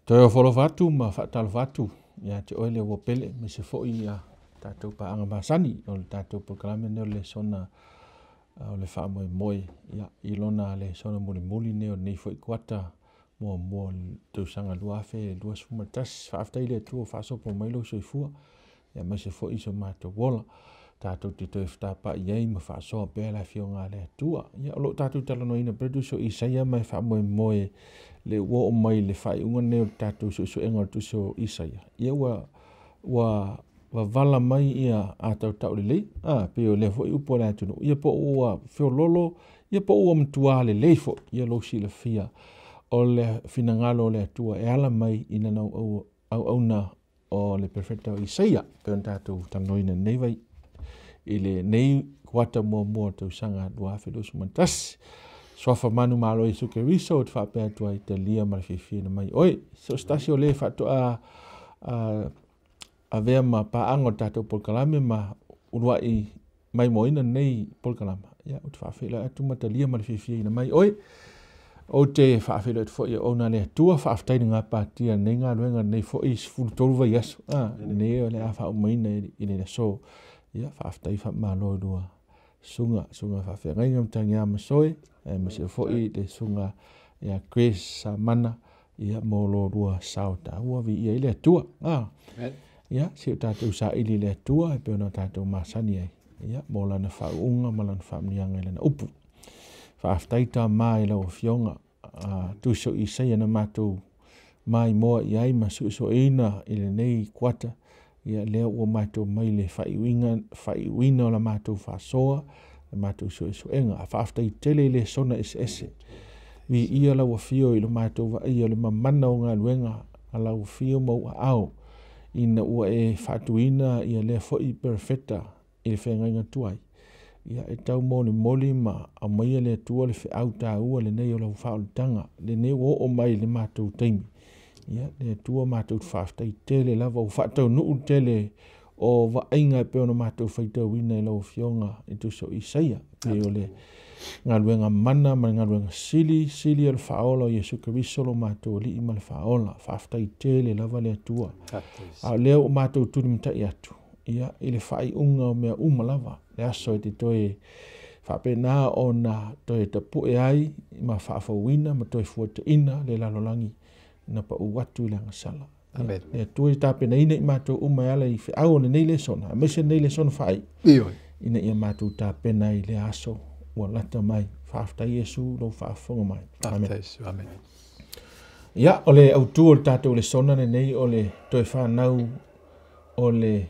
Toi folo fatu ma fatal fatu ya te oile wo pele me se fo ia tatou pa anga masani o tatou proklame ne le sona o le fa moi ya ilona le sona muli ne o nei fo kwata mo tu sanga lua fe lua suma tas fa afta ile tu fa so po mai lo so fu ya me se fo iso mato wola tatou te toi fta pa ye me fa so pe la fionga le tua ya lo tatou tala no ina produso ISAIA mai fa moi le wo o mai le fai unga ne tatou so enga tu so ISAIA ia wa vala mai ia atau tau le pe o le fo upo la tu ia po o fo lolo ia po o mtua le fo ia lo si le fia o le finangalo le tua e ala mai ina no au na o le perfecto ISAIA pe tatou tanoina nei vai ile nei kwata mo tu sanga dua fe dos mantas sofa manu malo isu ke resort fa pe tu Italia mal fifi na mai oi so stasio le fa to a ver ma pa ango tato por kalame ma unwa i mai moina nei por kalama ya ut fa fe la tu matalia mal fifi na mai oi o te fa fe le fo ia ona le tua fa aftai nga pa tia nenga luenga nei fo is fu tolva yes ne le fa mai nei ine so ya fa aftai fa malo dua sunga fa fe ngai ngam tanga ma soi me se fo i de sunga ya Chris mana ya molo dua sauta wa vi ia le tua ya se tatu sa ili le tua pe no tatu masani ya mola na fa unga malan fa mianga le na upu fa aftai ta mai lo fionga tu so ISAIA na matu mai mo ia ma so ina ile nei kwata ia le o matu mai le fa wina la matu fa soa matu so enga fa aftai tele le sona ss vi ia la wa fio ile matu va ia le mamana nga luenga ala wa fio mo au ina ua e fatuina ia le fo i perfecta i fenga nga tuai ia e tau moli ma a mai le tua le fe auta ua le nei o la faultanga le nei o mai le matu taimi ia le tua matu faftai tele lava o fatau nu tele o va inga pe ona matu faita wina lo fionga itu so ISAIA pe ole ngaluenga mana ma ngaluenga sili al faola Yesu Kristo lo matu li imal faola faftai tele lava le tua a le o matu tu mta iatu ia ile fai unga me lava le aso te toi fa pena ona toi te pu ai ma fa wina ma toi Fuataina le Lalolagi na pa watu le ngasala amen e toi ta pena ina matu ala i au nei Lesona me se nei Lesona fai ina ia matu ta pena i le aso wa lata mai fa afta Yesu lo fa fonga mai amen ya ole au tu tato Lesona nei ole toi fa nau ole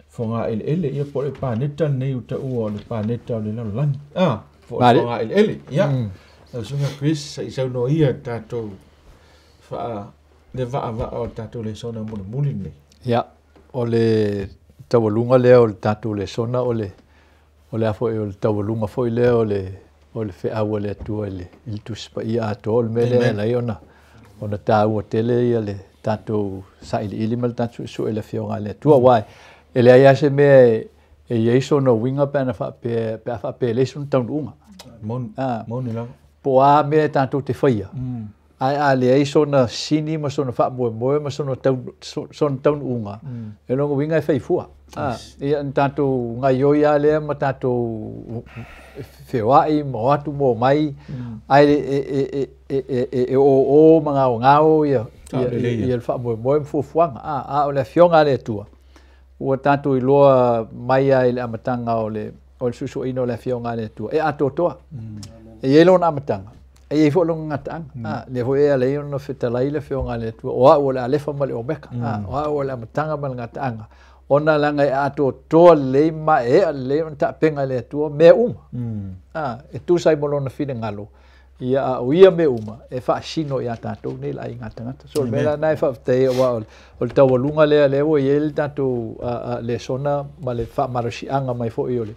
fonga ele ia po le paneta nei uta ua le paneta le Lalolagi fonga ele ya sunga Chris sa no ia tato fa le va o tato Lesona muli nei ya ole tawalunga le o tato Lesona ole afo o tawalunga foi le ole fe awa le tu il tu spa ia to le mele la ona ta o tele ia le tato sa ili mal tato so ele fionga le tu wai ele ia se me e yeso no winga pa fa pe leson taunga mon ni la po a me tato te faia ai le yeso na sini ma so na fa mo ma so no taunga e no winga e fai fua ia tato ngai yo ia le ma tato fewai mo atu mo mai ai e o ngao ia fa mo fuanga o le fionga le tua o tato i loa mai ai le amatanga o le susu ino le fionga le tua e atotoa e yelo na amatanga e fo lo ngatanga le ho e le no fetalai le fionga le tua o le alefa male o beka o le amatanga mal ngatanga ona langa e atotoa le ma e le ta penga le tua me e tu sai molo na fine ngalo ia me e fa sino ia tato nei la ingatanga so mela nai fa te o tawalunga le o yel tato Lesona ma le fa marasianga mai fo iole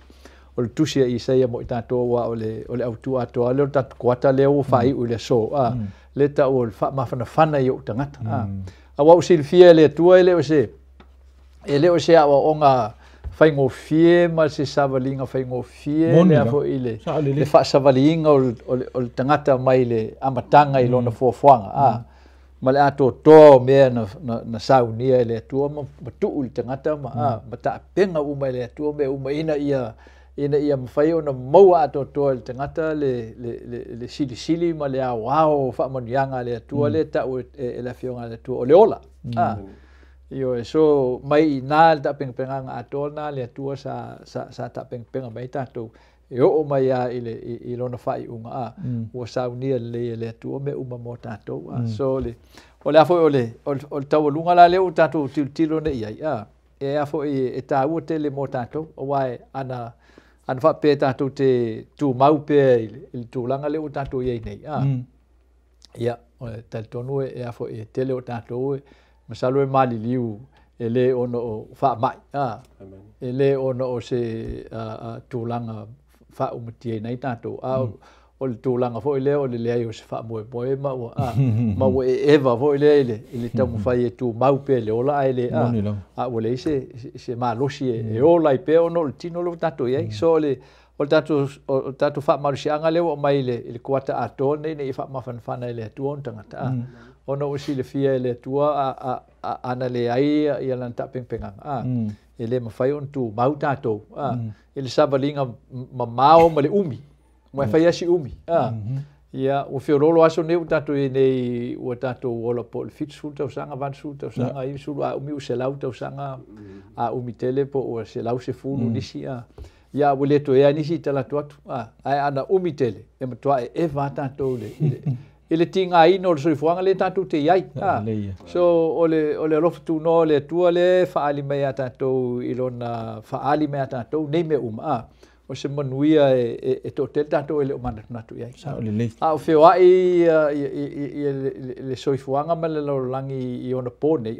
o tusia ISAIA mo tato wa ole autu ato le tato kwata le o fai o le so le ta o fa mafana yo tangata wa silfia le tua le o se a onga fai ngo fie ma se savalinga fai ngo fie le fo ile le fa savalinga o tangata mai le amatanga i lona fofoanga ma le ato to me na saunia le tua ma tu tangata ma ta penga uma le tua me uma ina ia mafai ona mau ato to le tangata le sili ma le wow fa manianga le tua le ta e la fionga le tua o le ola io so mai na ta penga ato na le tua sa ta penga mai tato e o mai a i lona fai unga o saunia le tua me uma mo tato so le o le afo o tau lunga la le o tato tilo ne ia e afo e ta o te le mo tato o wai ana fa pe tato te tu mau pe il tu langa le o tato ia nei ia o tal tonu e afo e tele o tato masalo e mali liu ele ono fa mai ele ono o se tu langa fa umti nei tato o le tūlanga fo ile o le lea o se wha moe moe ma o eva fo ile ile tamu whai e tū mau pe le ola ai le o le se maa losi e ola i pe ono le tino lo tato iei so o tato wha marusianga leo o mai le kuata a tōne ne i wha mawhanwhana i le atua on tangata ono o si le fia i le atua ana le ai i alan tapengpenganga e le mawhai on tū mau tato i le sabalinga mamao ma le umi mai fai asi umi ia o fiorolo aso ne tato nei o tato ola po fit sulta sanga van sulta sanga i sulu a umi se lauta sanga a umi tele po o se lau se fulu nisi ia o le to e nisi tala to ai ana umi tele e matua e va tato le ele tinga ino so fuanga le tato te ai so ole loftu no le tua le fa ali me tato ilona fa ali me tato nei me o se manuia e totel tato ele o manatu ia o feo ai le soifuanga ma le Lalolagi i ona pone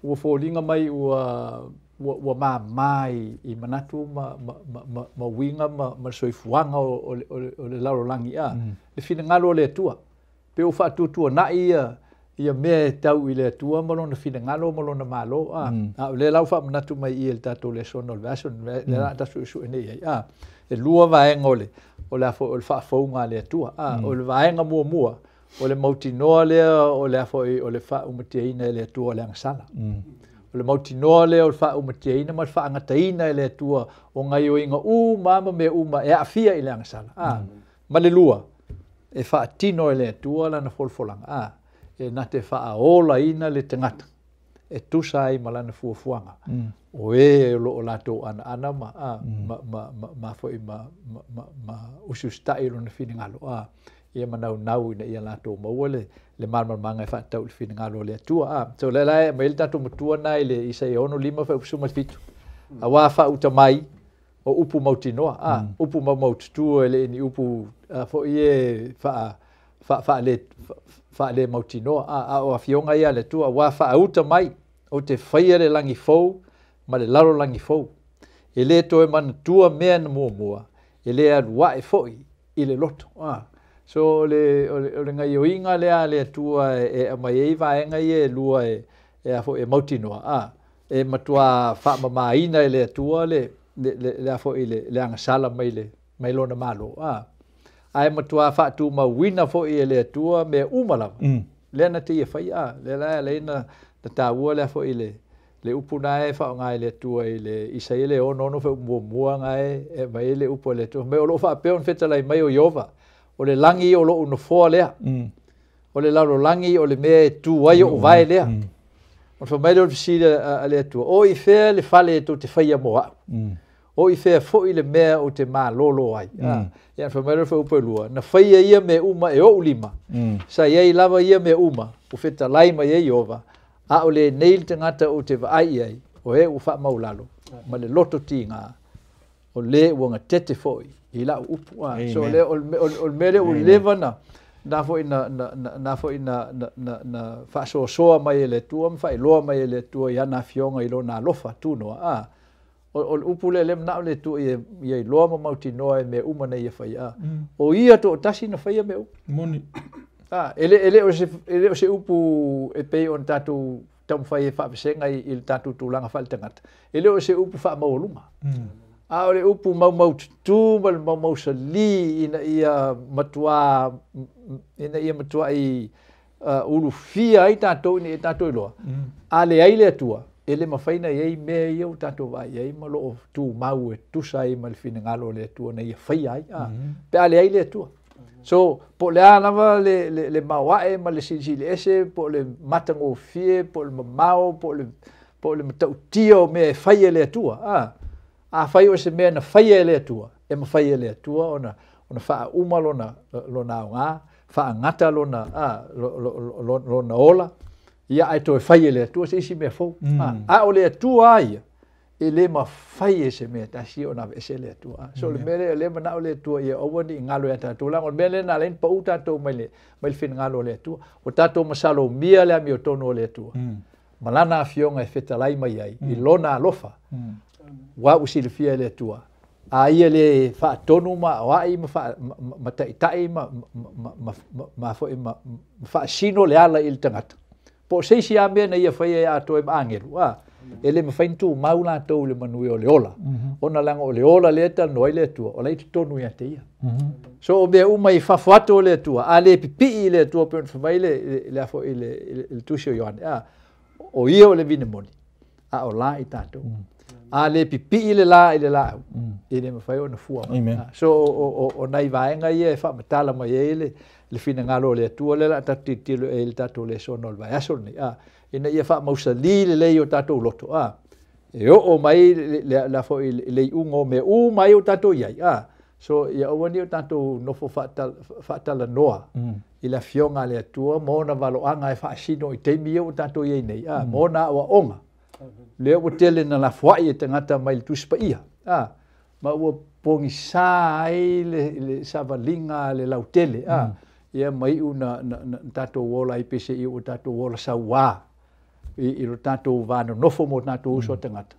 ua folinga mai ua mai i manatu ma winga ma soifuanga o le Lalolagi le finagalo le atua pe o faatutua naʻi ia mea tau i le atua ma lona finagalo ma lona malo o le lau faamanatu mai ia le tatou Lesona o le vaso le la tasuʻesuʻe nei ai e lua vaega o le faafauga le atua o le vaega muamua o le mautinoa lea o le o le faaumatiaina e le atua o le agasala o le mautinoa lea o le faaumatiaina ma le faagataina e le atua o gai o iga uma me uma e aafia i le agasala ma le lua e faatino e le atua lana folofolaga e na te whaaola ina le tangata e tusa ai malana fuafuanga o e lo lato ana ma foi ma usustai lo na finingalo ia manau nau ina ia lato mauale le malmanga fa tau le finingalo le atua so le la me tato mutua nai le ISAIA ono lima fa usuma fitu awa fa utamai o upu mautinoa upu mautu ele ni upu fo ie fa le mautinoa o afionga ia le tua wa fa uta mai o te faia le langi fou ma le Lalolagi fou e le toe mana tua mea na mua e le arua e foi i le loto so le ngai o inga le tua e mai e vaenga e lua e afo e mautinoa e matua fa mamaina le tua le afo i le agasala mai lona malo ai matua fa tu ma wina fo i le tua me umala le na te fai le na ta ua le fo i le upuna e fa ngai le tua i le ISAIA le ono fo mua ngai e mai le upo le tua me o lo fa pe on feta lai mai o Jehova o le langi o lo uno fo le o le Lalolagi o le me tu ai o vai le o fa mai le si le tua o i fe le fale to te fai mo o i fe fo i le mea o te ma lolo ai ia fa mai fo upo lua na fai ia me uma e o lima sa ia lava ia me uma o feta lai mai e Jehova o le neil tangata o te vai ai o e u fa maulalo ma le loto tinga o le wanga tete foi i la upu so le o mere o levana na fo na fa so mai le tua fa lo mai le tua ia na fionga i lo na lofa tu no o upu le na le tu ia lo ma mautinoa e me uma nei fa ia o ia to tasi na fa ia me moni ele o se upu e pe on tatu tam fai fa besenga il tatu tulanga fal tangata ele o se upu fa maulunga o le upu mau tu mau sali ina ia matua i ulu fia ai tātou ni e tātou loa. A le ai le atua, e le mawhaina iei mea iau tātou vai iei ma loo tū mau e tusa i ma le whina ngalo le atua na ia whai ai. Pe a le ai le atua. So, po le anawa le mawae ma le sisi le ese, po le matango fie, po le mamao, po le matau tio mea e whai e le atua. A whai o se mea na whai e le atua. E ma whai e le atua ona wha uma lona au ngā, wha ngata lona ola, ia ai toi whai e le atua se isi mea fau. A o le atua aia, e le ma whai e se mea tasi o na vese le atua. So le mele le mana o le atua ia owa ni ngalo e tātou lang, o mele na len pa u tātou mai le whina ngalo le atua, o tātou masalo mia le ami o tono o le atua. Malana a fionga e whetalai mai ai, i lona alofa, wa usi le fia le atua. A ia le wha tonu ma wai ma taitai ma wha sino le ala il tangata. Po seisi a mea na ia whai e ato e maangeru. E le mawhaintu maula tau le manui o le ola. Ona langa o le ola le eta noi le atua. O leiti tonu ia te ia. So o mea umai whawhato o le atua. A le pipi le atua pe whamai le afo i le tusio Ioane. O ia o le vine moni. A o la i tātou. A le pipi le la i le la. E le mawhai o na fua. So o nai vaenga ia e whamatala mai e le fina ngalo le atua le la tati tilo e le tātou le sono le vai aso ni. Ina ia wha mausa li le lei o tātou loto. E o mai la fo i lei ungo me mai o tātou iai. So ia awani o tātou nofo whaatala noa. I la fionga le atua, mōna waloanga e whaasino i teimi o tātou iai nei. Mōna awa onga. Le o tele na la fuai e tangata mai le tuspa ia. Ma ua pongi sai le savalinga le lautele. Ia mai una tātou wola i pese i o tātou wola sa wā. I ro tātou wāno nofo mo tātou uso tangata.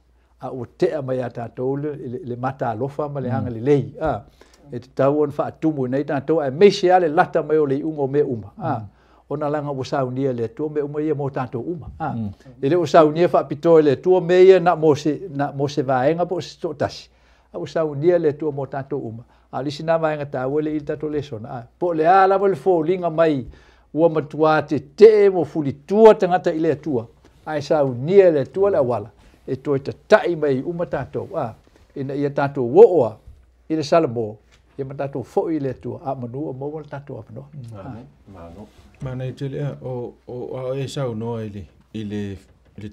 O tea mai a tātou le mata alofa ma le hanga le lei. E te tau on wha atumu nei tātou e meise ale lata mai o le ungo me uma. Ona langa o saunia le tua me uma ia mo tātou uma. E le o saunia wha pitoe le tua me ia na mo se vaenga po se totasi. O saunia le tua mo tātou uma. Alisi na vaenga tāua le il tātou Lesona. Po le ala mo le fōlinga mai ua matua te mo fuli tua tangata i le tua. Ai saunia le tua le awala. E toi ta tai mai uma tātou. Ina ia tātou woa i le salamo. Ia ma tātou fo i le tua. A manua mo le tātou apanoa. Mana i tele o e sau noa i le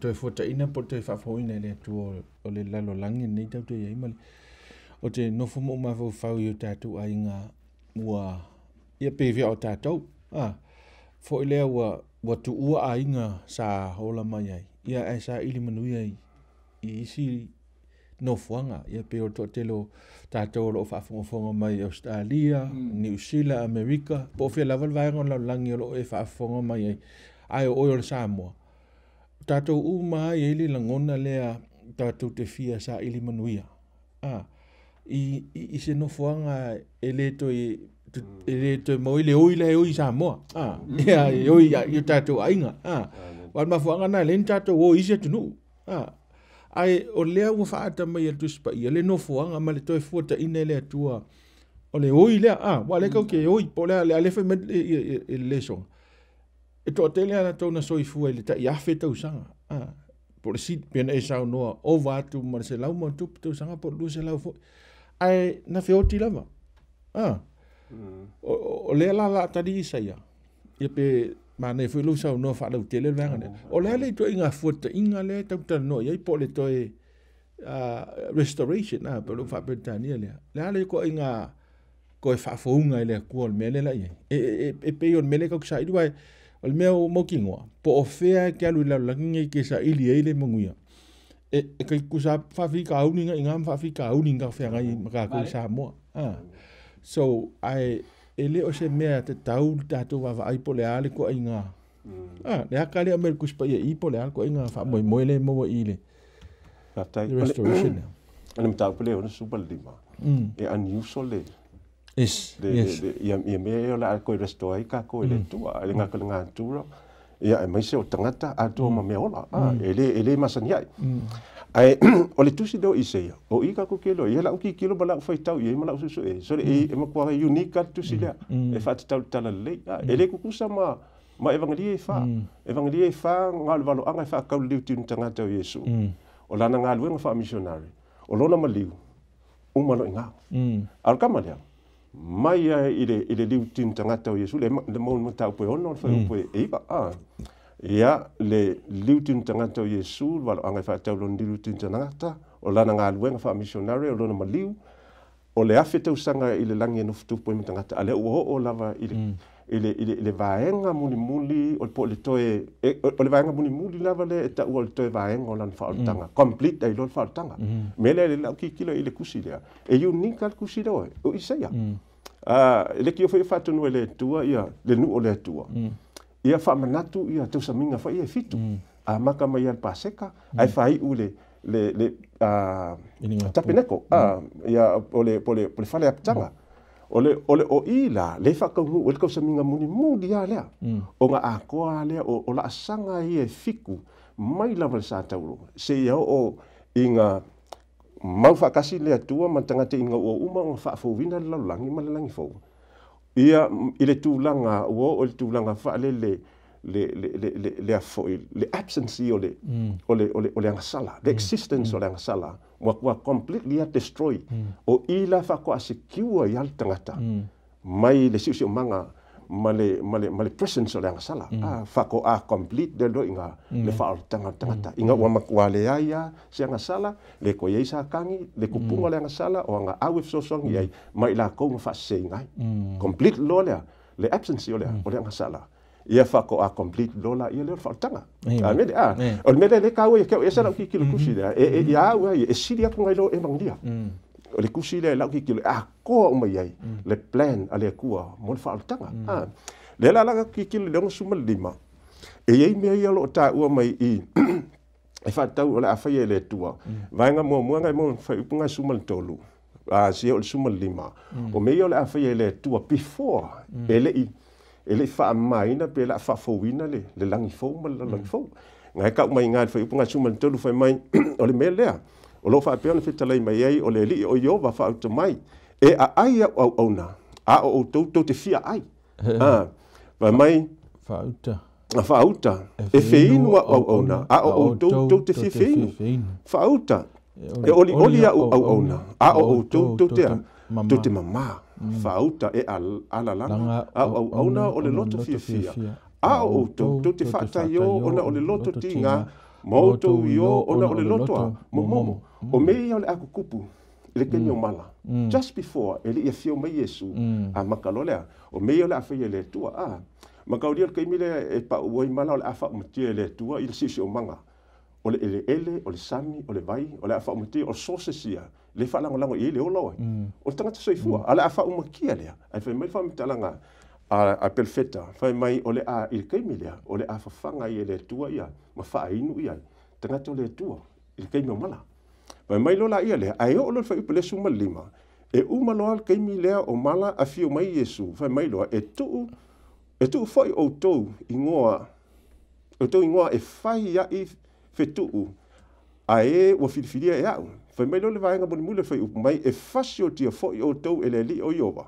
toi Fuataina po toi whafoina i le tua o le Lalolagi nei tau te iai mali. O te nofo mo mawhau whau i o tātou a inga ua ia pevia o tātou. Fo i lea ua tu ua a inga sa hola mai ai. Ia e sa ili manuia i isi nofuanga. Ia pe o to telo tātou lo whaafonga mai Australia, New Zealand, Amerika. Po fia laval vaenga o Lalolagi o lo e whaafonga mai ai. Ai o oi o le Samoa. Tātou uma ai ili langona lea tātou te fia sa ili manuia. I se nofuanga e le toi mo ile oi le oi Samoa. Ia oi i tātou ainga. Wan mafuanga na len tātou o isi atunu. Ai o lea ua whaata mai al tuspa ia le nofuanga ma le toi Fuataina le atua o le oi lea. Wa le kau ke oi po lea le alefa me le Lesona. E to te lea na tau na soifua le ta i afe tau sanga. Po le sit pena e sao noa o vatu ma se lau ma tupu tau sanga po lu se lau fo. Ai na feoti lava. O lea la tadi ISAIA. Ia pe mana e fulu sao no fa lau tele vanga. O lea le to inga Fuataina le tau tana no ia po le to restoration po lu fa Britania le. Lea le ko inga ko e fa founga le ko mele la ia. E pe on mele ko sa idua o le mea o mokingoa. Po o fea ke alu Lalolagi ke sa ili eile monguia. E kai kusa whawhika auninga i ngam whawhika auninga whea ngai maka koe Samoa. So ai e le o se mea te tau tātou wawa ai po le ale ko inga. Le haka le amel kuspa ia i po le ale ko inga wha moi moi le moa i le. Restoration. Ane mtau pele ona supa le lima. E unusual le. Yes. Ia mea o le ale koe restoi ka koe le tua. Ele ngaka le ngā tura. Ia e maise o tangata atua ma mea ola. Ele masani ai. Ai o le tusi do ISAIA. O i ka ko kelo. Ia la uki kilo bala ufai tau. Ia mala ususu e. So e makua unique ka tusi lea. E whati tau tala lei. Ele kukusa ma ma evangelia fa evangelia fa ngal valo anga fa ka liu tin tanga tau Yesu o lana ngal wenga fa missionary o lona maliu o malo nga al kamalea mai ile liu tin tanga tau Yesu le mo tau pe ono fa pe e ba ya le liu tin tanga tau Yesu valo anga fa tau lon liu tin tanga ta o lana ngal wenga fa missionary o lona maliu o le afe tau sanga ile langi no futu po tanga ta ale o lava ile vaenga muli o po le toe o le vaenga muli lava le ta o le toe vaenga o lan fautanga complete ai lo fautanga mele le la kilo ile kusile e unique kusile o ISAIA le ki foi fatu no le tua ia le nu o le tua ia fa manatu ia tau saminga fa ia fitu a maka mai al paseka ai fai ule le tapeneko ia ole fale aptanga ole o ila le fa ka o le ka saminga muni ya le o nga akoa le o la sanga ia fiku mai la sa tau se ia o inga mau fa kasi le tua mantanga te inga o uma fa fo vina la langi malangi fo ia ile tulanga o le tulanga fa le afoi le absence ole sala the existence ole sala wa completely destroy o ila fa ko secure yal tangata mai le sio manga male presence ole sala fa ko complete de do inga le fa tangata inga wa makwale ya se sala le ko yesa kangi le kupunga le sala o nga awe so song yai mai la ko fa se ngai complete lo le absence ole sala ia fa ko complete lola ia le faltanga mede o mede le kawe ke esa la ki kusi da ia wa e siria ko ngai lo e mangia o le kusi le la ki ko mai ai le plan ale kua mo faltanga le la ki le suma lima e ei me ia lo ta u mai e fa tau o le afa ia le tua vai nga mo ngai mo fa punga suma tolu si o suma lima o me ia le afa ia le tua before ele fa mai na pe la fa fowina le langi fo ma la langi fo ngai ka mai ngai fa punga suma tolu fa mai o le mele o lo fa pe ona fita lai mai ai o le li o yo va fa to mai e ai o ona o to te fia ai va mai fa uta e feinu o ona o to te fia feinu fa uta e oli o ona o to te mama fauta e ala langa ona o le loto fia o to te fata yo ona o le loto tinga moto yo ona o le loto momo o me o le akukupu le kenyo mala just before ele ia fio mai Yesu a makalolea o me o le afa le tua makaudia ke mile e pa o mala o le afa mtie le tua il sisi o manga o le ele o le sami o le vai o le afa mtie o sosesia le fa lango ile o lo o tanga te soifua ala afa uma kia le ai fa mai fa mitalanga a perfetta fa mai o le a il kemilia o le afa fanga ile tua ia ma fa inu ia tanga to le tua il kemio mala fa mai lo la ia le ai o lo fa ipele suma lima e uma lo al kemilia o mala a fio mai Yesu fa mai lo e tu foi o to ingoa e fai ia i fetu ai o filfilia e au fa mai lo le vaenga boni mule fa mai e fasio tia foi o to ele li o yova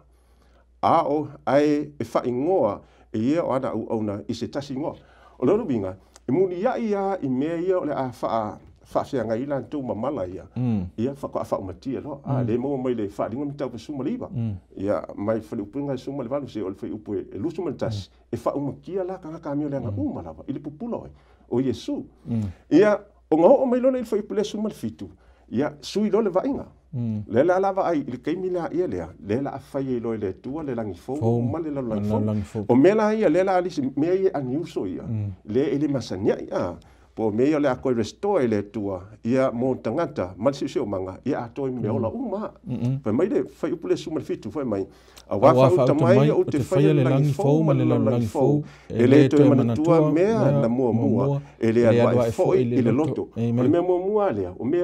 o ai e fa ingoa e ia o ana ona i se tasi ngoa o lo binga e muni ia i me ia o le a fa se nga ila to mamala ia fa ko fa matia lo le mo mai le fa dinga mita suma liba ia mai fa le punga suma le valu se o fa upu e lu suma tas e fa kia la ka mi le nga lava ile populo o Yesu ia o ngo mai lo le fa upu le suma fitu ia sui lo le vainga le la lava ai le kai mila ia le la fa ye lo le tua le langi fo ma le la langi fo o mela ia le la ali me ia aniuso ia le ele masania ia po me ia le a ko restore le tua ia mo tangata mal si o manga ia to me ola uma fa mai le fa upu le suma fitu fa mai a wa fa ta mai o te fa le langi fo ma le langi fo ele to mana tua me na mo ele a fo ile loto me mo le o me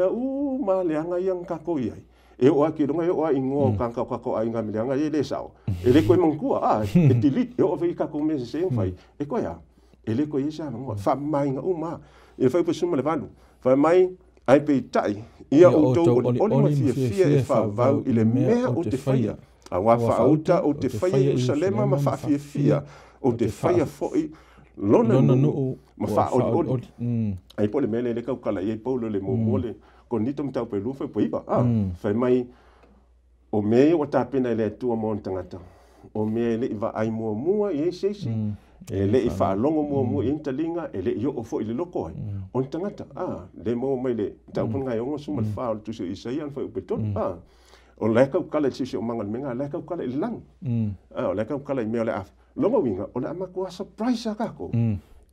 ma le anga yang ka ko ia e o aki ronga e o ingo kanka ko ai nga milianga e le sao e le ko mangkua e tili e o ve ka ko me se fai e ko ya e le ko isa mo fa mai nga uma e fa suma le valu fa mai ai pe tai ia o to o ma fia e fa va ile me o te faia a wa fa uta o te faia Jerusalema ma fa fia o te faia foi lona nu ma fa o ai po le mele le kala ye po le mo le ko ni tom tau pe lu fa iba fa mai o me o ta pena le tu mo tangata o me le va ai mo e se le i fa longo mo intalinga le yo o fo i le loko ai on tangata le mo mai le tau punga yo ngo suma fa tu se ISAIA fa upeton o le kala se o manga menga le kala i lang o le kala i me le af longo winga o le ama ko surprise ka ko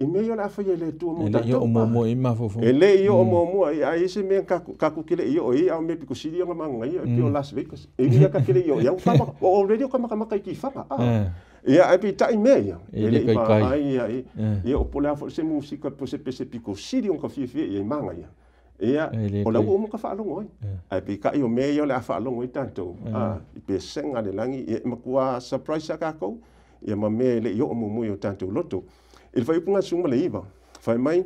i me yo la fa le tu mo ta yo mo i ma fo le yo mo ai se me ka ku kile yo i au me piko siri nga manga i o Las Vegas e vi ka kile yo ya fa already ka maka ki fa ia ai pita i mea ele ai ia o pole afo se musika po se pese piko siri on ka fie ia manga ia o la o mo ka fa longo ai pika i o mea ia le fa longo i tanto i pe senga le langi ia makua surprise ka ko ia ma me le yo mo mo tanto loto il vai punga suma le iva fai mai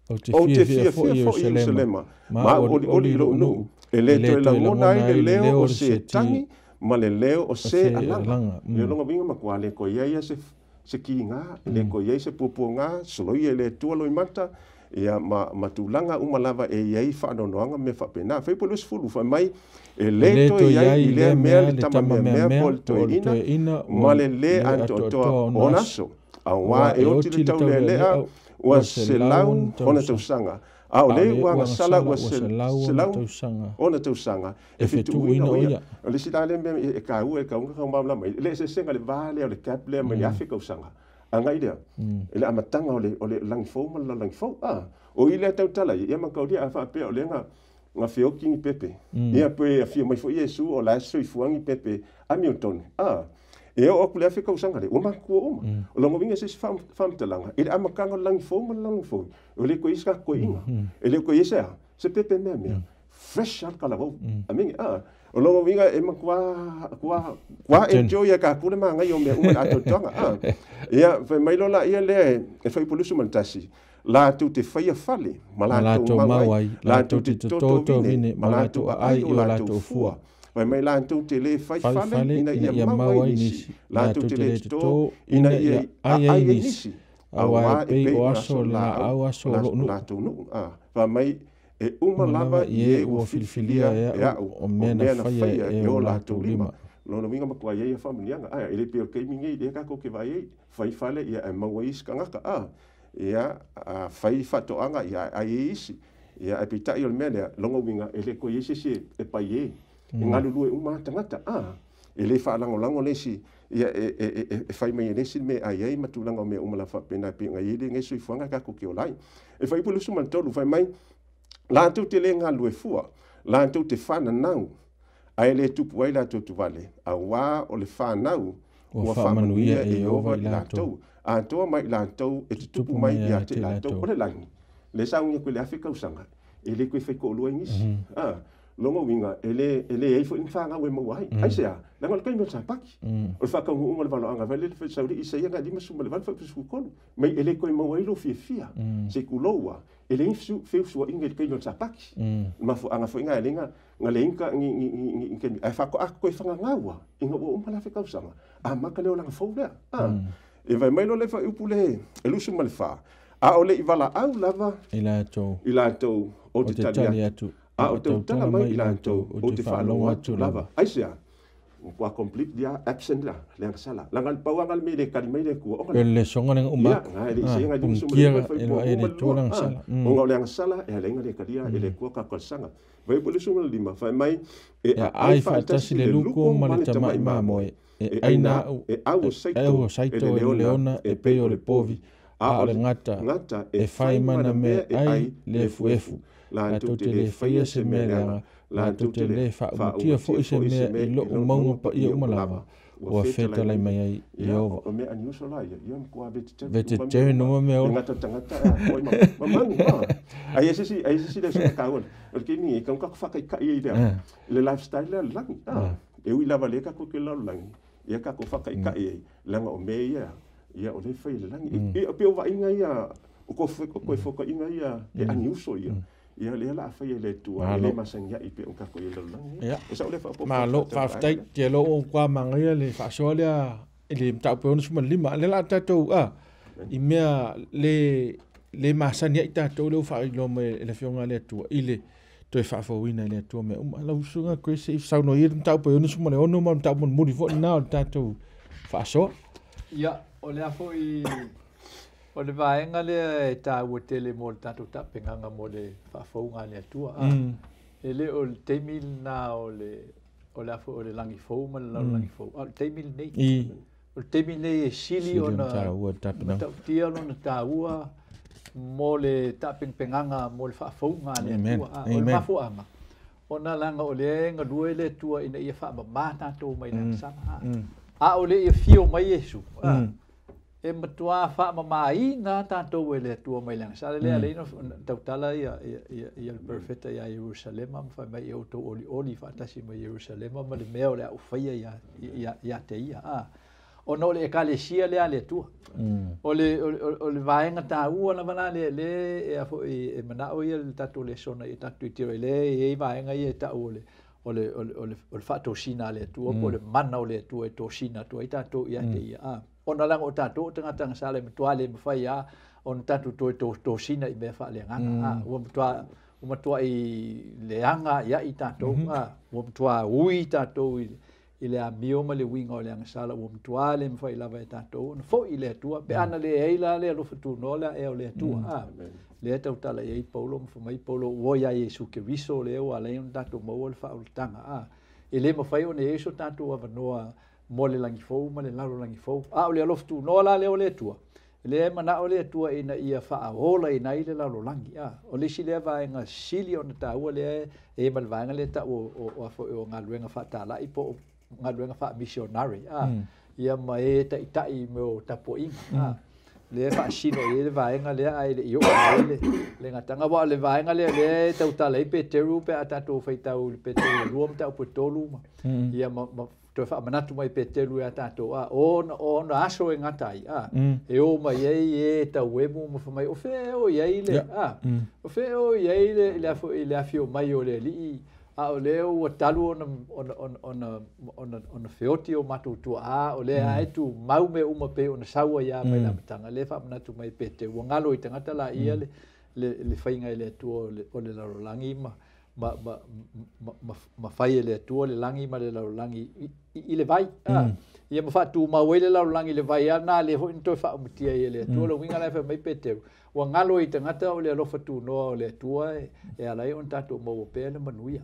o te fie fo Jerusalema ma o lo no ele to la mona i le leo o se tangi ma le leo o se alanga le longa vinga makua le ko ia se kinga le ko ia se poponga solo ia le tua lo mata ia ma tulanga uma lava e ia fa no noanga me fa pena fe polus fulu fa mai e le to ia i le mea le tama mea pol to ina ma le anto to onaso awa e o tili tau le lea ua se laun ona tausanga au le ua sala ua se laun ona tausanga e fitu ina oia o le sila le mea e ka ua e ka unga kau mamla mai le se senga le vale o le cap le mai Afrika usanga anga idea ele amatanga o le langfou ma la langfou o ile tau tala ia makaudia a fa pe o le nga fioki ni pepe ia pe a fio mai fo Yesu o la so ifuangi pepe a Milton e o ku le Afrika usanga le o maku o longo vinga se fam talanga ele amakanga langfou ma langfou o le ko iska ko inga ele ko isa se pepe me fresh al kala vo amingi o longo vinga e kwa enjoy ya ka kule manga yo me uma atotonga ia fe mai lola ia le e fai polusu mantasi la tu te fai fale mala tu mawai la tu te toto vine mala tu ai o la tu fua mai la tu te le fai fale ina ia mawai nisi la tu te le to ina ia ai nisi awa e o aso la au aso la tu no fa mai e uma lava ie o filifilia o mena fai e o la tu lima lono winga makua ia familianga ele pe ke mingi de ka ko ke vai fai fale ia e mawais kangaka ia fai fatoanga ia ai isi ia e pita i mena longo winga ele ko isi se e pai ngalu uma tangata ele fa lango lesi ia e fai mai nesi me ai matulanga me uma la fa pena pe ngai de ngeso ifanga ka ko ke olai e fai pulu suma tolu fai mai la tu te le ngalu e fua la tu te fana nau ai le tupu ai la tu vale a wa o le whanau o whamanuia e ova i la tau a toa mai la tau e te tupu mai i a te la tau o le langi le saunga koe le Afrika usanga e le koe whaiko olua ingisi longo winga ele eifo in whanga we mawai ai sea lango le kai me sapaki o le whakau unga le walo anga vele le sauri ISAIA nga lima suma le wale whakau kolu mai ele koe mawai lo fia se kuloua ele infisu feu inga le kai me sapaki mafu anga fo inga elenga nga le inka ngi ai whako ako koe whanga ngaua inga o umala whakau sanga maka leo langa fau lea e vai mai lo le wha upu le e lusu ma le wha o le i wala au lava i la tau o te tali atu o te utala mai i la tau o te whaalonga atu lava ai sea wa complete dia absent la le sala la ngal pau ngal me de kali mai de ku o le songa nga uma punkia e le tolang sala o ngal le sala e le ngal kali e le ku ka ka sanga vai pole sunga lima fa mai e ai fa tasi le luko ma le tamai ma moe e aina e au saito e leona e peo le povi a le ngata e fai mana me ai le fuefu la tu te le faia se mea la tu te le fa utia fo se mea i lo umaunga pa ia umalava o feta lai mai ai i ova o mea aniuso lai ia mkua vegetarian no mea o ngata tangata mamani ai ese si le sa kaon o ke ni ka ka fa ka i le lifestyle le langi e ui lava le ka ko ke la langi ia ka ko fa ka i langa o mea ia o le fai le langi e pe o va inga ia o ko fo ka inga ia e aniuso ia ia le la fa le tu le masanga i pe o ka ko i le langi e sa le fa po ma lo fa stai te lo o kwa mangia le fa solia le ta pe onu suma lima le la ta tu I mea le masani ai tātou leo wha ilo me le whionga le atua. I le toi whaafawina le atua me lau sunga koe se i sauno i tau po ionu sumane ono ma tau mon muri fo ina o tātou whaasoa. Ia, o le afo i o le vaenga le tā ua tele mo le tātou tapenganga mo le whaafaunga le atua. E le o le teimil na o le afo o le langi fau ma le lau langi fau. O le teimil nei. O le teimil nei e sili o na tautia lo na tā ua mo le tapenganga mo le whaafaunga le atua. O le mafuanga. O na langa o le enga lue le atua ina ia whaamama tātou mai lang sanga. A o le ia fio mai Yesu. E matua whaamama i nā tātou e le atua mai lang sanga. Le aleino tautala ia le perfeta ia Jerusalema mwhai mai e auto oli whaatasi mai Jerusalema ma le mea o le au whaia ia te ia. O no le ekalesia le ale atua. O le vaenga tā ua na wana le e afo e manao ia le tātou Lesona i tātou i tiro i le e vaenga ia e tau o le whaatosina le atua, o le mana o le atua e tosina atua i tātou ia te ia. O na langa o tātou, tangata ngasale matua le mawhai a, o na tātou tosina i mea wha le nganga. O matua i leanga ia i tātou, o matua ui tātou i le amio ma le winga o le angasala o matua le mawhai lava e tātou, na fo i le atua, pe ana le eila le alofa tūnola e o le atua. Le tau tala i Paulo, mawhamai Paulo, uoia Jesu ke riso le o alaion tātou maua le whaolitanga. E le mawhai o ne Jesu tātou avanoa mo le langi fau, ma le laro langi fau. O le alofa tūnola le o le atua. Le mana o le atua ina ia whaaola ina i le laro langi. O le si le vaenga sili o na tāua le e malvaenga le ta o ngā luenga whaatala i po ngā luenga wha missionary. Ia ma e ta itai me o tapo inga. Le wha sino e le vaenga le ai le i o le ngatanga wa le vaenga le tautala i Peteru pe a tātou whaitau le Peteru ruam tau po tolu ma. Ia ma to fa manatu mai Peteru a tātou o na aso e ngatai e o mai e ta wemu mo fa mai o fe o ye le o fe o ye le afio mai o le li o le o talu on feoti o matu tu o le ai tu mau me uma pe ona saua ia mai la tanga le fa manatu mai Peteru ngalo i tangata la ia le fainga le tu o le Lalolagi ma fai le tua le langi ma le Lalolagi i le vai ia ma fa tu ma wele Lalolagi le vai ana le ho into fa mutia i le tua lo winga le fa mai Peteru wa ngalo i tangata o le alofa tu no le tua e alai on tatu mo pe le manuia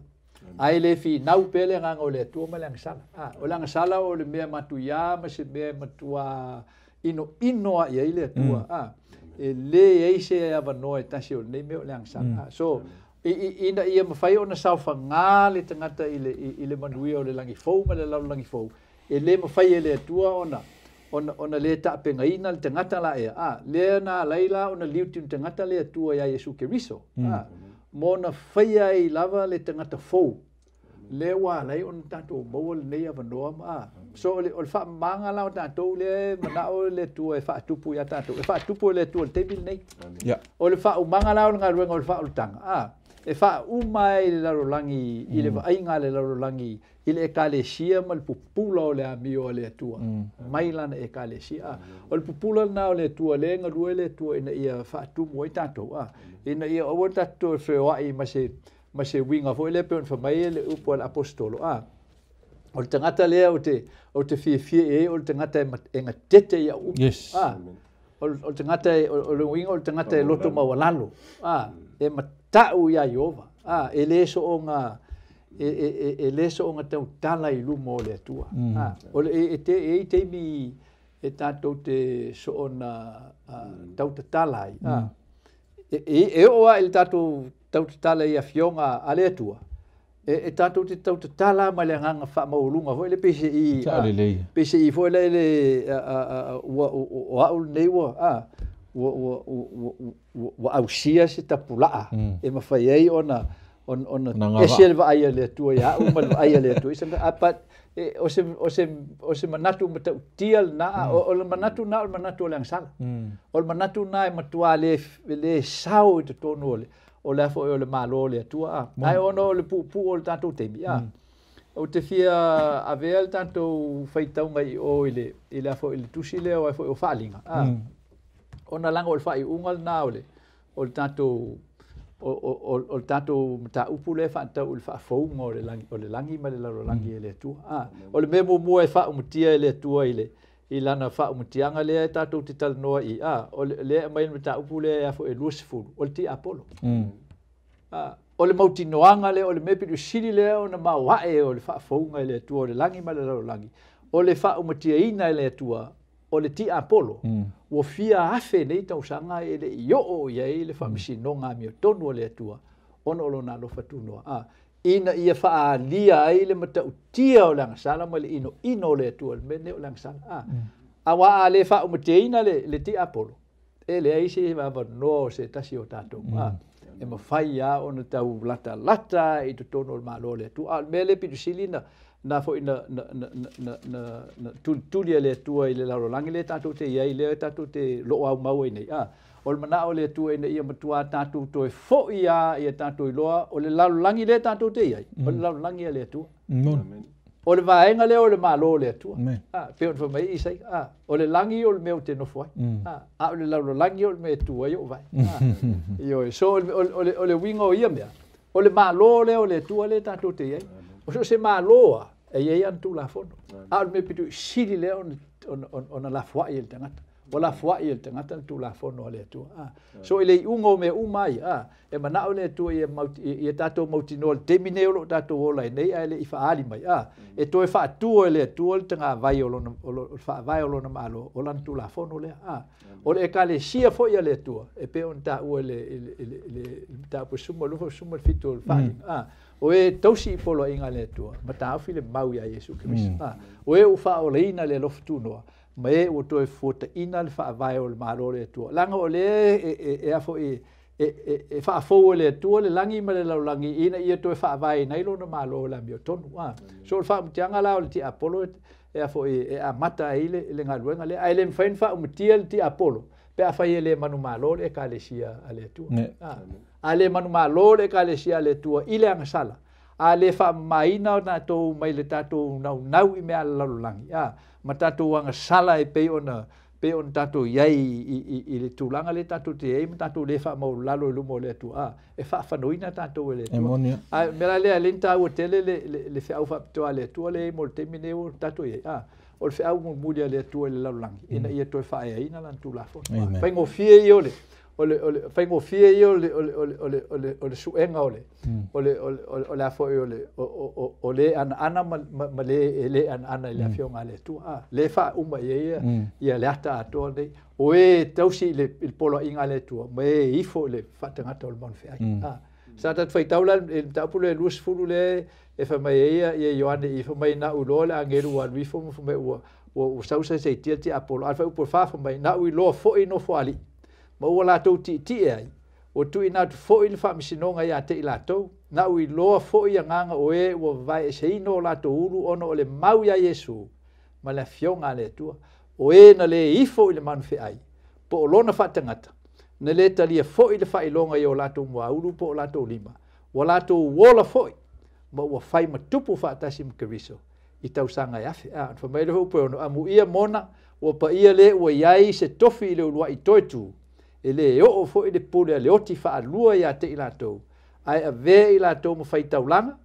ai le fi nau pe le nganga o le tua ma lang sala o lang sala o le mea matuia ma se mea matua ino ia i le tua e le e se ava no e tasi o le mea lang sala so ina ia mawhai o na sauwha ngā le tangata i le manuia o le langi fau ma le Lalolagi fau. E le mawhai e le atua ona le tapenga ina le tangata la ea. Le na laila ona liuti tangata le atua ia Jesu Keriso. Mo na whaia i lava le tangata fau. Le wa lai ona tātou maua le nei avanoa ma. So o le wha manga lao tātou le manao le tua e wha tupu ia tātou. E wha tupu le tua le tebil nei. O le wha umanga lao ngā ruenga o le wha ultanga. E wha umai le Lalolagi, i le vainga le Lalolagi, i le ekalesia ma le pupula o le amio o le atua. Mai lana ekalesia. O le pupula na o le atua, le ngarua le atua ina ia wha tumu i tātou. Ina ia o tātou e whewai ma se winga fo le peon whamai le upo al apostolo. O le tangata lea o te fie o le tangata e ngā tete ia upo. Yes. O le tangata o le winga o le tangata e loto mawalalo. E matau ia Iova. E leso o ngā leso o ngā tau tala i lumo o le atua. O le e teimi e tātou te so o ngā tau tatala i. E oa i tātou tau tatala i a fionga a le atua. E tātou te tau tatala ma le nganga wha maulunga. Hoi le PCI. Hoi le o aul neiwa. Wa ausia se tapulaa e mawhai ei ona esel va aia le atua ia uma aia le atua isa apat o se manatu mata tial na o le manatu na o le manatu le angsala o le manatu na e matua le sau i te tonu o le afo o le malo le atua ai ono o le pu o le tātou temi o te fia avea le tātou whaitaunga i o i le afo i le tusi le o afo i o whaalinga ona langa o le fai ungal na o le tatou o le tatou mata upu le fa tau le fa founga o le langi ma le lalolagi le tu o le memo mua e fa umutia le tua ile i lana fa umutianga le tatou te tal noa i o le mai mata upu le afo e lucifu o le ti apolo o le mautinoanga le o le mepi sili le ona mawae o le fa founga le tua o le langi ma le lalolagi o le fa umutia ina le tua o le ti apolo o fia afe nei tau sanga e le yo o ye le fa misinonga mi tonu le tua ono lona lo fatuno ina ia fa lia ai le mata utia o langa sala ma le ino le tua le mene o langa sala awa le fa umteina le ti apolo e le ai se va no se tasi o tato e ma fai ya ona tau lata i to tono le malo le tua mele pidusilina na fo ina na tulia le tua i le lalolagi le tatou te iai le tatou te loo au mau ai nei o le manao le tua ina ia matua tatou toe fo'i ia tatou iloa o le lalolagi le tatou te iai o le lalolagi le tua o le vaenga le o le malo le tua pe on mai isai o le langi o le meu te nofo ai o le lalolagi o le me tua io vai io so o le wingo ia mea o le malo le o le tua le tatou te iai o se maloa e ia antu la fono a me pitu sili le on la foi il tangata o la foi il tangata tu la fono le tu so ile ungo me umai e mana o le tu e tato mautino te mineo tato ola nei ele i fa ali mai e to e fa tu le tu le tanga vai o fa vai o na malo o lan tu la fono le o le kale sia fo ia le tu e pe on ta o le ta po sumo lo sumo fitu fa o e tausi polo inga le tua ma ta fi le mau ia Yesu Kristo o e u fa o le ina le loftu no ma e o to e fota ina le fa vai o le malo le tua langa o le e afo e fa fo le tua le langi ma le langi ina ia to e fa vai nei lo no malo la mio tonu so fa mtianga la o ti apolo e afo e a mata ile le ngaluenga le ai le mfain fa umtiel ti apolo pe a fa ile manu malo le kalesia ale tua ale manu malo le kalesia le tua ile ang sala ale fa maina na to mai le tato nau i me ala langi ma tato ang sala e pe on tato yai i le tulanga le tato te e tato le fa mau lalo lu mo le tua e fa noina tato le tua me le lenta o tele le fa au fa to ale tua le mo te mineo tato ye o le fa au mo mulia le tua le lalo langi ina ia to fa ia ina lan tu la fo fa ngo fie yo le ole fai ngo fie io ole suenga ole afo ole ana ma le ana le afionga le tu le fa uma ia le ata ato nei o e tausi le il polo inga le tu me ifo le fatanga tol mon fe sa tat fai taula il tapu le lus fulu le e fa mai ia Ioane ifo mai na ulola angeru wa wifo mo me o sausa se tiati apolo alfa por fa mai na u lo fo ino fo ali ma ua lātou ti ai, o tui nātu fo i le whaamisinonga ia te i lātou, na ui loa fo i a nganga o e ua vai e se ino lātou uru ono o le mau ia Yesu, ma le fionga le tua, o e na le ifo i le manu ai, po o lona whatangata, na le talia fo i le whailonga i o lātou mua uru po o lātou lima, o lātou wola fo i, ma ua whai matupu whaatasi mkariso, i tau sanga i afe, whamaile hupu ono, amu ia mona, ua pa ia le ua iai se tofi i le ulua i toitu, ele o fo i le pule le oti fa alua ia te ilatou ai ave ilatou mo fai taulanga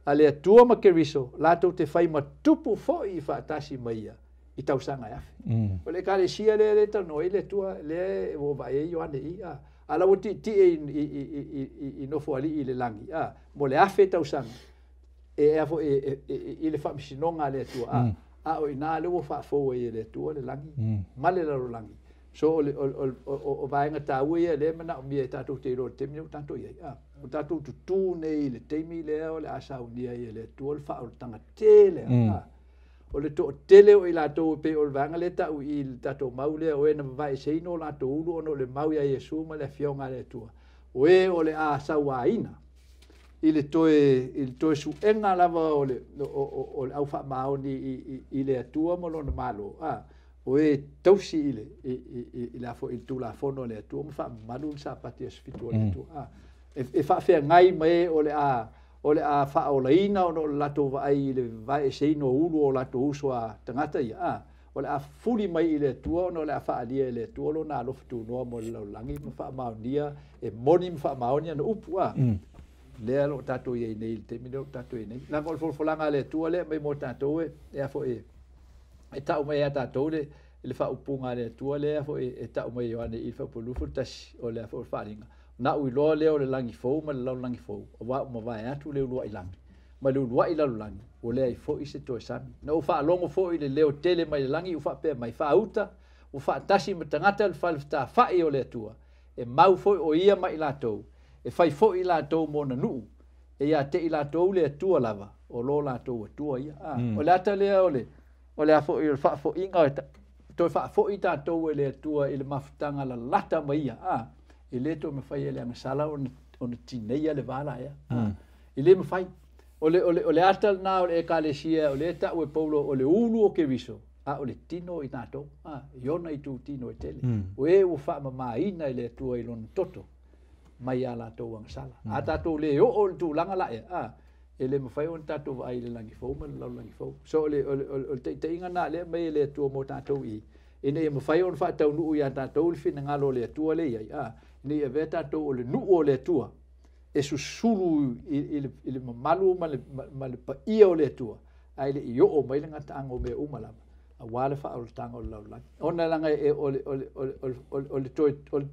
ale atua ma keriso latou te fai matupu fo i fa tasi maia i tausanga ia o le kale sia le tano ile tua le o vai Ioane i ala o ti i no fo ali i le langi mo le afe tausanga e afo i le famisinonga le tua o ina le o fa fo i le tua le langi male la langi so o vaenga tāua ia le mana o mia tātou te iro te minau tātou ia o tātou tutu nei le teimi lea o le asau nia ia le tuol wha o tanga tele o le to tele o i lātou pe o le vaenga le tau i tātou mau lea o e na vai seino o lātou ulu ono le mau ia Yesu ma le fionga le tua o e o le asau a ina i le toe suenga lava o le au wha maoni i le atua mo lona malo o e tausi i la fo il tu la fono le tu fa manu sa pati sfitu le tu e fa fe ngai mai o le a fa o la ina o la to vai le vai se no ulu o la to uso a tangata ia o le a fuli mai i le tua no le a whaalia i le tua lo na alofa tu noa mo le laulangi ma wha maonia e moni ma wha maonia na upu a lea lo tatou iei nei te mine lo tatou iei nei langa o le folfolanga le tua le mai mo tatou e a fo e tau mai a tatou le wha upunga le tua le a fo e tau mai o ane i wha pulufu tasi o le a fo wharinga na ui loa leo le langi fou ma le lau langi fou o wa ma vai atu le ulua i langi ma le ulua i lalulangi o lea i fo i se toe sami na u wha alongo fo i le leo tele mai le langi u wha pēr mai wha auta u wha tasi ma tangata le whalifta whai o le atua e mau fo o ia mai latou e whai fo i latou mo na nuu e ia te i latou le atua lava o lo latou atua ia o le ata lea o le a fo i le wha fo inga toi wha fo i tatou e le atua i le mafutanga la lata mai ia i le to me fai ele anga sala o na tineia le vala ia i le me fai o le atal na o le ekalesia o le ta o paulo o le ulu o ke viso o le tino i tatou iona i tu tino i tele o e o fa ma ina i le tua i lon toto mai ala to anga sala a tatou le o tu langa la e le me fai on tatou ai le langi fo ma le langi fo so o te inga na le mai le tua mo tatou i ine me fai on fa tau nu ia tatou le fina ngalo le tua le ia ni e veta tatou o le nu o le tua e susulu i le mamalu ma le paia o le tua ai le i o mai le ngata ango me umalama a wale fa o tanga o laulangi ona langa e o le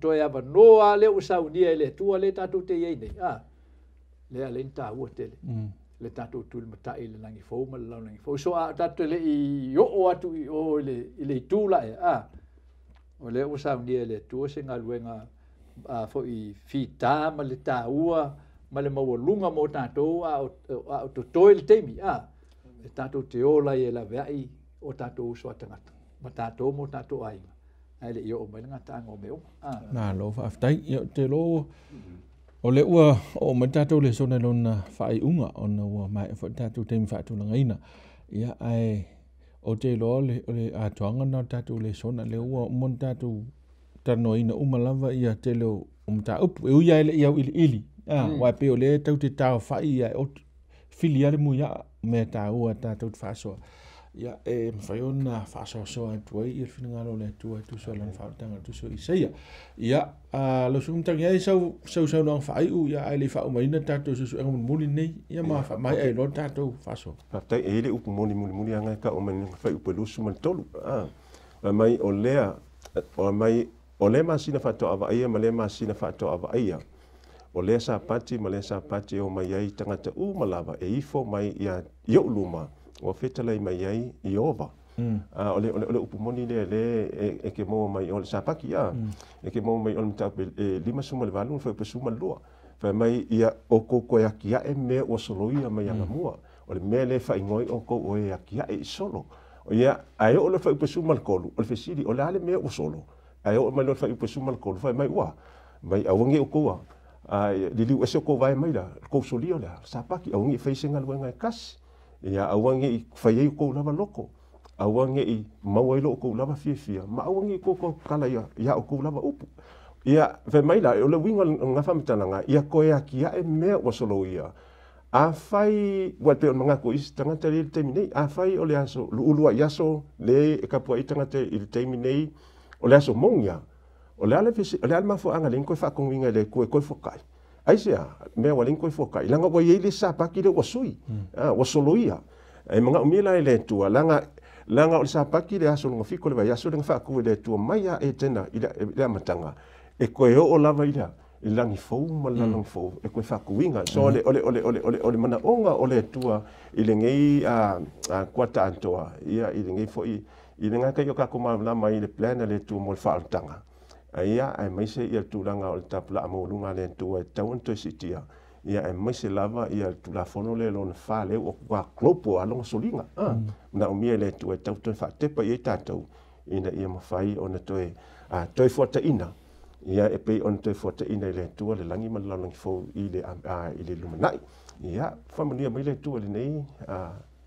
toi ava noa le usaunia le tua le tatou te iei nei le ale nta ua tele le tatou tuli matai le langi fou ma le laulangi fou so a tatou le i o atu i o i le tula o le usaunia le tua se ngaluenga fo i fita ma le taua ma le mawalunga mo tatou o totoi le teimi le tatou te ola i la veai o tatou so atangata ma tatou mo tatou ainga ai le i o mai ngata ango me na lo fa aftai te lo o le ua o ma tatou le sona lona fai unga ona ua mai fo tatou teimi fa tu ngaina ia ai o te lo le a tuanga na tatou le sona le ua mon tatou tano ina umalava ia te leo umta upu e uia ele ia ili wa pe o le tau te tau fai ia o filia le muia me tau a tatou te fasoa ia e mwhai ona fasoa soa tuai i fina ngalo le tua tu so lan whautanga tu so ISAIA ia lo sumtangi ai sau nang whai u ia ai le whau maina tatou so enga muli nei ia ma wha mai ai lo tatou fasoa tai e le upu muli anga ka o mani whai upe lusu man tolu mai o lea o mai o le masina fato ava ia ma le masina fato ava ia o le sa pati ma le sa pati o mai ai tangata u malava e ifo mai ia yo luma o fetala mai ai iova o le upu moni le e ke mo mai o le sa paki e ke mo mai o mta lima suma le valu fa pe suma lua fa mai ia o ko ya kia e me o soloia mai anga mua o le me le fa ingoi o ko o ya kia e solo o ia ai o le fa pe suma kolu o le fesili o le ale me o solo ai o mai lo fa ipo sumal ko fa mai wa mai awangi o ko li li ese ko vai mai la ko solio la sapaki awangi facing al wenga kas ya awangi fa ye ko lava loko awangi mawai lo ko lava fia ma awangi ko kala ya o ko lava upu ia fa mai la o le winga nga fa mitananga ia ko ya kia e me o solo ia a fai wa te manga ko is tanga te terminei a fai o le aso lu yaso le kapua itanga te il terminei o le aso mongia o le ale mafo anga le ko fa konginga le ko fokai ai sia me wa le ko fokai langa wa ye le sa pa ki le wasui wa soloia e manga o mila le tua langa o sa pa ki le aso ngo fiko le va yaso le fa ko le tua mai e tena ila matanga e ko o lava ila ilangi fou malang fou e ko fa kuinga so ole mana onga ole tua ile ngei a kwata antoa ia ile ngei fo i nga ka yo ka kuma la mai le plan le tu mo fa tanga ia ai mai se ia tu langa o tapla mo lunga le tu e tau to sitia ia ai mai se lava ia tu la fono le lon fa le o kwa klopo along solinga na o mie le tu e tau to fa te pa i tatou ina ia mo fai ona toe toi Fuataina ia e pe on toi Fuataina le tu le langi man langi fo i le lumanai ia famania mai le tu le nei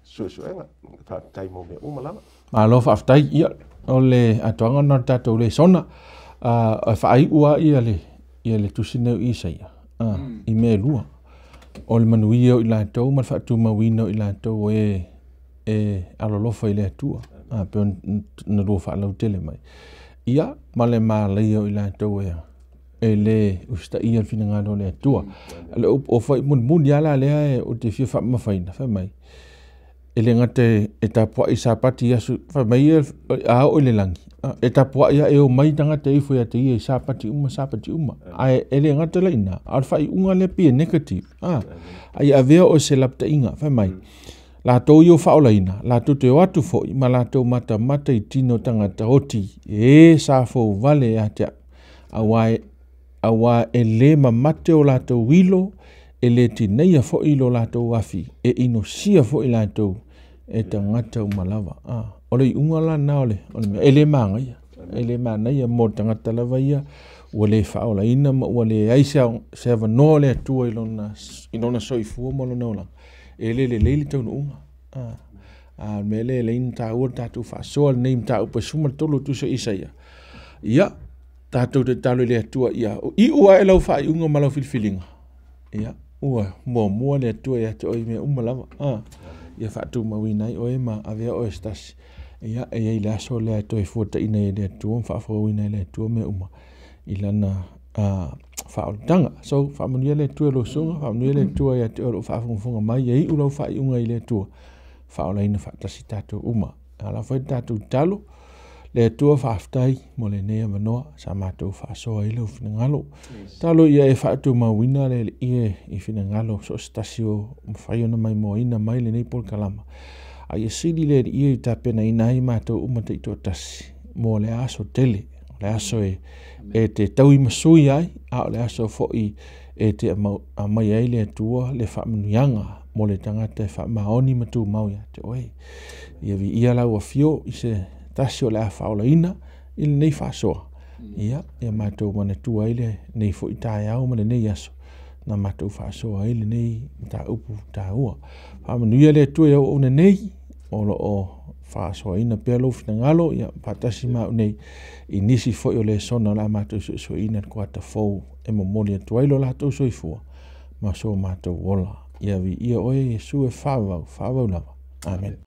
suenga ka tai mo me umalama alo fa aftai ia ole atoanga na tatou le sona fa ai ua ia le tusine ISAIA i me lua o le manuia o i la tau ma fa tu mawino i la tau e alolofa i le atua pe na lo fa lo tele mai ia male ma le yo ila to ele usta ia fina ngalo le tua le o fa mun ya la le o te fi fa ma faina fa mai ele ngate etapa isa pati ya fa mai a o le langi etapa ya e o mai tanga te ifo ya te ia sa pati uma ai ele ngate la ina al fa unga le pi negative ai ave o se lapta inga fa mai la to yo fa ola ina la to te watu fo ma la to mata i tino tanga oti sa fo vale ya te awa ele mamate o la to wilo ele ti nei fo ilo la to wafi ino sia fo ila to tangata umalava ole unga la na ole ele manga ia ele mana ia mo tangata lava ia ole fa ola ina ma ole aisa se va no le tu ilona soifu mo lo no ele tau unga mele le inta o tatu fa so name ta upa suma tolo tu so ISAIA ia tatu te talo le tua ia I ua e lau fa unga malo filfilinga ia ua mo le tua ia te oi me umalava ia fa tu ma winai oi ma ave o estas ia e le aso le to e Fuataina le tua fa fo winai le tua me uma ilana fa tanga so fa mo le tua lo sunga fa mo le tua ia te o fa funga mai ia u lau fa unga le tua fa ola ina fa tasi tatu uma ala fa tatu talo le tua fa aftai mo le nea manoa sa matou fa so ai lo fina ngalo talo ia e fa tu ma wina le I fina ngalo so stasio fa yo na mai mo ina mai le nei pol kalama ai sili le I ta pena ina I matou uma te to tasi mo le aso tele le aso e te tau I masui ai a le aso fo I te mai ai le tua le fa manuanga mo le tangata fa maoni matu mau ya te oi ia vi ia la fio I se tasio la fa ola ina il nei fa so ia matou mana tu ai le nei fo ita ya o mana nei aso na matou fa so ai le nei ta upu ta ua fa manu ia le tu ia o nei o fa so ina pelo fina ngalo ia patasi ma nei inisi fo yo Lesona la matou so ina ko ta fo e mo moli tu ai lo la to so ifo ma so matou ola ia vi ia oi Yesu e fava lava amen